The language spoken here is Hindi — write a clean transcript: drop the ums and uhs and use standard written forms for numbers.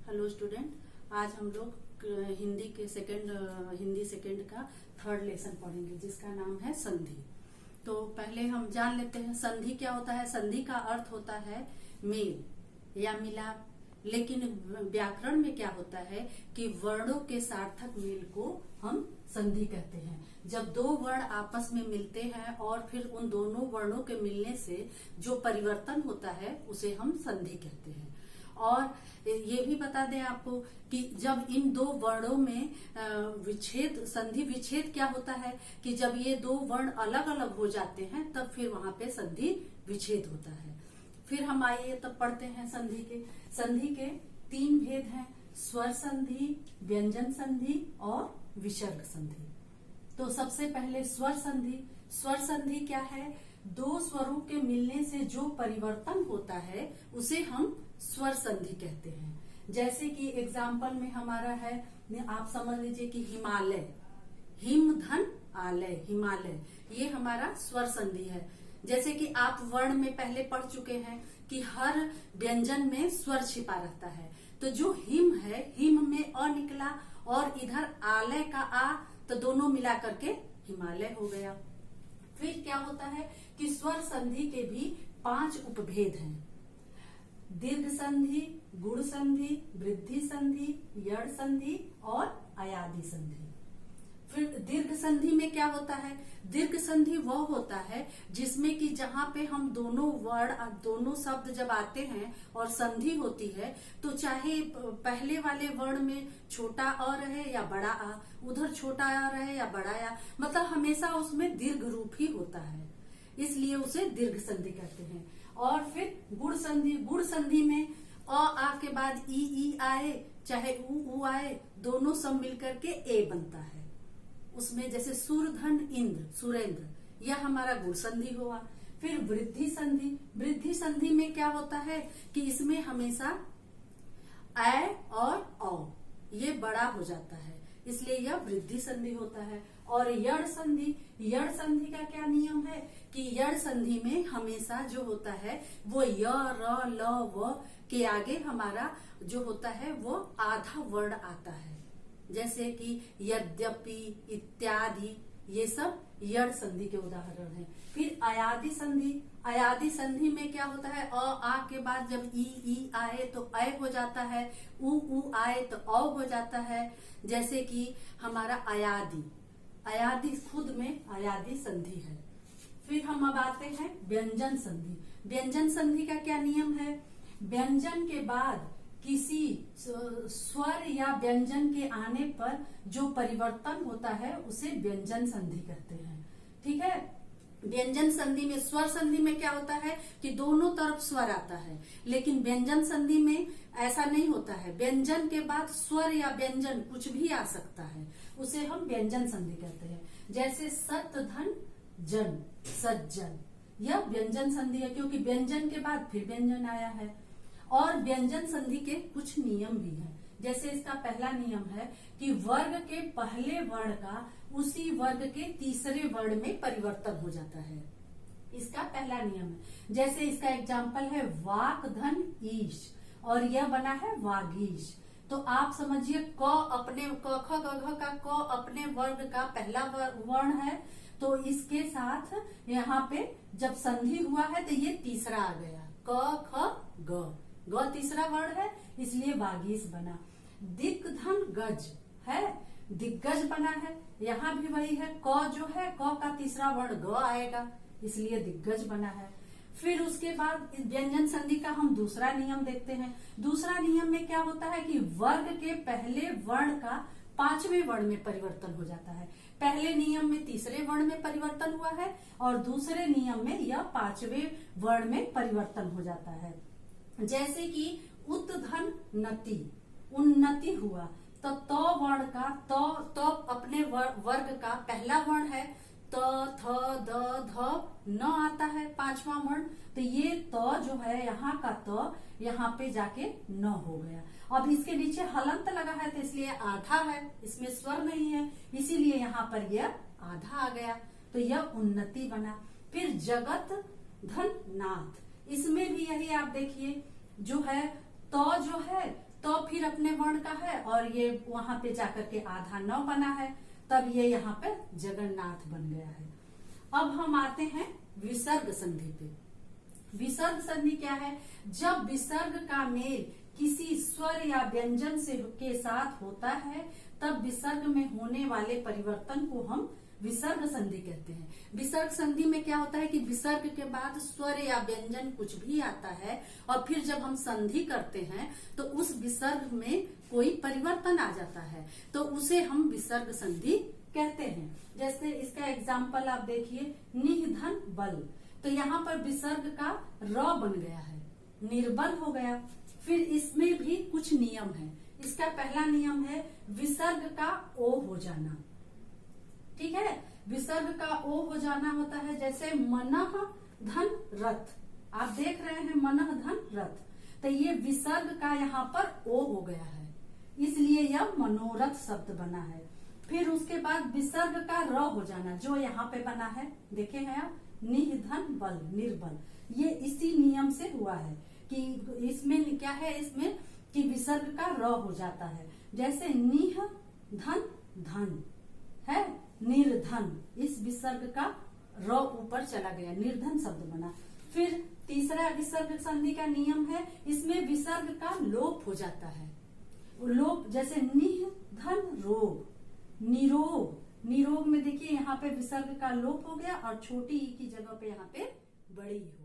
हेलो स्टूडेंट, आज हम लोग हिंदी सेकंड का थर्ड लेसन पढ़ेंगे जिसका नाम है संधि। तो पहले हम जान लेते हैं संधि क्या होता है। संधि का अर्थ होता है मेल या मिलाप, लेकिन व्याकरण में क्या होता है कि वर्णों के सार्थक मेल को हम संधि कहते हैं। जब दो वर्ण आपस में मिलते हैं और फिर उन दोनों वर्णों के मिलने से जो परिवर्तन होता है उसे हम संधि कहते हैं। और ये भी बता दें आपको कि जब इन दो वर्णों में संधि विच्छेद क्या होता है कि जब ये दो वर्ण अलग अलग हो जाते हैं तब फिर वहां पे संधि विच्छेद होता है। फिर हम आइए तब पढ़ते हैं संधि के तीन भेद हैं: स्वर संधि, व्यंजन संधि और विसर्ग संधि। तो सबसे पहले स्वर संधि। स्वर संधि क्या है? दो स्वरों के मिलने से जो परिवर्तन होता है उसे हम स्वर संधि कहते हैं। जैसे कि एग्जाम्पल में हमारा है, आप समझ लीजिए कि हिमालय, हिम धन आलय, हिमालय, ये हमारा स्वर संधि है। जैसे कि आप वर्ण में पहले पढ़ चुके हैं कि हर व्यंजन में स्वर छिपा रहता है। तो जो हिम है, हिम में अ निकला और इधर आलय का आ, तो दोनों मिला करके हिमालय हो गया। फिर क्या होता है कि स्वर संधि के भी 5 उपभेद हैं: दीर्घ संधि, गुण संधि, वृद्धि संधि, यड़ संधि और अयादि संधि। फिर दीर्घ संधि में क्या होता है? दीर्घ संधि वह होता है जिसमें कि जहां पे हम दोनों वर्ण, दोनों शब्द जब आते हैं और संधि होती है तो चाहे पहले वाले वर्ण में छोटा अ रहे या बड़ा आ, उधर छोटा आ रहे या बड़ा आ, मतलब हमेशा उसमें दीर्घ रूप ही होता है, इसलिए उसे दीर्घ संधि कहते हैं। और फिर गुण संधि। गुण संधि में अ आ के बाद ई आए, चाहे उ आए, दोनों सब मिलकर के ए बनता है। उसमें जैसे सूरधन इंद्र, सुरेंद्र, यह हमारा गुण संधि हुआ। फिर वृद्धि संधि। वृद्धि संधि में क्या होता है कि इसमें हमेशा ऐ और औ ये बड़ा हो जाता है, इसलिए यह वृद्धि संधि होता है। और यड़ संधि। यड़ संधि का क्या नियम है कि यड़ संधि में हमेशा जो होता है वो य, र, ल, व के आगे हमारा जो होता है वो आधा वर्ण आता है। जैसे कि यद्यपि, इत्यादि, ये सब यड़ संधि के उदाहरण हैं। फिर अयादि संधि। अयादि संधि में क्या होता है? अ आ के बाद जब ई आए तो अय हो जाता है, उ आए तो औ हो जाता है। जैसे कि हमारा अयादि, अयादि खुद में अयादि संधि है। फिर हम अब आते हैं व्यंजन संधि। व्यंजन संधि का क्या नियम है? व्यंजन के बाद किसी स्वर या व्यंजन के आने पर जो परिवर्तन होता है उसे व्यंजन संधि कहते हैं। ठीक है। व्यंजन संधि में, स्वर संधि में क्या होता है कि दोनों तरफ स्वर आता है, लेकिन व्यंजन संधि में ऐसा नहीं होता है। व्यंजन के बाद स्वर या व्यंजन कुछ भी आ सकता है, उसे हम व्यंजन संधि कहते हैं। जैसे सत धन जन, सज्जन, यह व्यंजन संधि है क्योंकि व्यंजन के बाद फिर व्यंजन आया है। और व्यंजन संधि के कुछ नियम भी हैं। जैसे इसका पहला नियम है कि वर्ग के पहले वर्ण का उसी वर्ग के तीसरे वर्ण में परिवर्तन हो जाता है, इसका पहला नियम है। जैसे इसका एग्जाम्पल है वाक धन ईश और यह बना है वागीश। तो आप समझिए क अपने क ख ग घ का क अपने वर्ग का पहला वर्ण है, तो इसके साथ यहाँ पे जब संधि हुआ है तो ये तीसरा आ गया, क ख ग, ग तीसरा वर्ण है इसलिए वागीश बना। दिक धन गज है, दिग्गज बना है, यहाँ भी वही है, क जो है क का तीसरा वर्ण ग आएगा इसलिए दिग्गज बना है। फिर उसके बाद व्यंजन संधि का हम दूसरा नियम देखते हैं। दूसरा नियम में क्या होता है कि वर्ग के पहले वर्ण का पांचवें वर्ण में परिवर्तन हो जाता है। पहले नियम में तीसरे वर्ण में परिवर्तन हुआ है और दूसरे नियम में यह पांचवें वर्ण में परिवर्तन हो जाता है। जैसे कि उत धन नति, उन्नति हुआ, तो वर्ण का तो अपने वर्ग का पहला वर्ण है, त थ द ध न आता है पांचवा वर्ण, तो ये त जो है यहाँ का त यहाँ पे जाके न हो गया। अब इसके नीचे हलंत लगा है तो इसलिए आधा है, इसमें स्वर नहीं है, इसीलिए यहाँ पर यह आधा आ गया, तो यह उन्नति बना। फिर जगत धन नाथ, इसमें भी यही आप देखिए जो है तो जो है तो फिर फिर अपने वर्ण का है और ये वहां पे जाकर के आधा न बना है, तब ये यहाँ पे जगन्नाथ बन गया है। अब हम आते हैं विसर्ग संधि पे। विसर्ग संधि क्या है? जब विसर्ग का मेल किसी स्वर या व्यंजन से के साथ होता है, तब विसर्ग में होने वाले परिवर्तन को हम विसर्ग संधि कहते हैं। विसर्ग संधि में क्या होता है कि विसर्ग के बाद स्वर या व्यंजन कुछ भी आता है और फिर जब हम संधि करते हैं तो उस विसर्ग में कोई परिवर्तन आ जाता है, तो उसे हम विसर्ग संधि कहते हैं। जैसे इसका एग्जाम्पल आप देखिए, निह धन बल, तो यहाँ पर विसर्ग का र बन गया है, निर्बल हो गया। फिर इसमें भी कुछ नियम है। इसका पहला नियम है विसर्ग का ओ हो जाना। ठीक है, विसर्ग का ओ हो जाना होता है, जैसे मनः धन रथ, आप देख रहे हैं मनः धन रथ, तो ये विसर्ग का यहाँ पर ओ हो गया है, इसलिए यह मनोरथ शब्द बना है। फिर उसके बाद विसर्ग का र हो जाना, जो यहाँ पे बना है, देखे हैं आप, निह धन बल, निर्बल, ये इसी नियम से हुआ है कि इसमें क्या है, इसमें कि विसर्ग का र हो जाता है। जैसे निह धन धन है, निर्धन, इस विसर्ग का र ऊपर चला गया, निर्धन शब्द बना। फिर तीसरा विसर्ग संधि का नियम है, इसमें विसर्ग का लोप हो जाता है। लोप, जैसे निह धन रोग, निरोग, निरोग में देखिए यहाँ पे विसर्ग का लोप हो गया और छोटी ई की जगह पे यहाँ पे बड़ी हो